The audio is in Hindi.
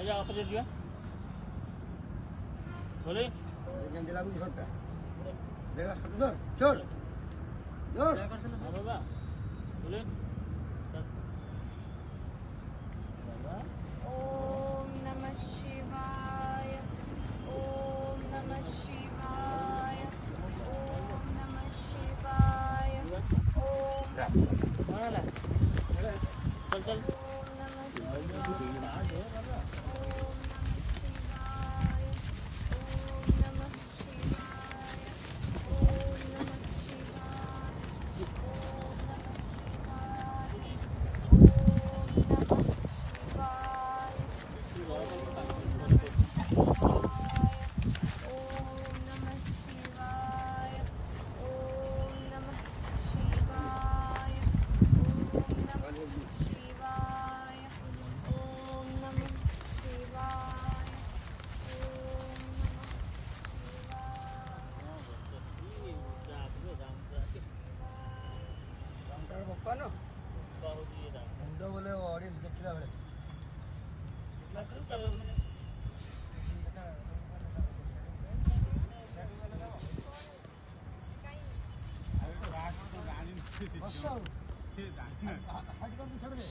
जा ऑपोजिट जा बोले सेकंड लागू छोटा देखा दो छोड़ जोर हां बाबा बोले ओम नमः शिवाय ओम नमः शिवाय ओम नमः शिवाय ओम चल चल ओम नमः शिवाय ओम नमः शिवाय ओम नमः शिवाय ओम नमः no mundo बोले ऑडियंस देखला बड़े छोड़ दे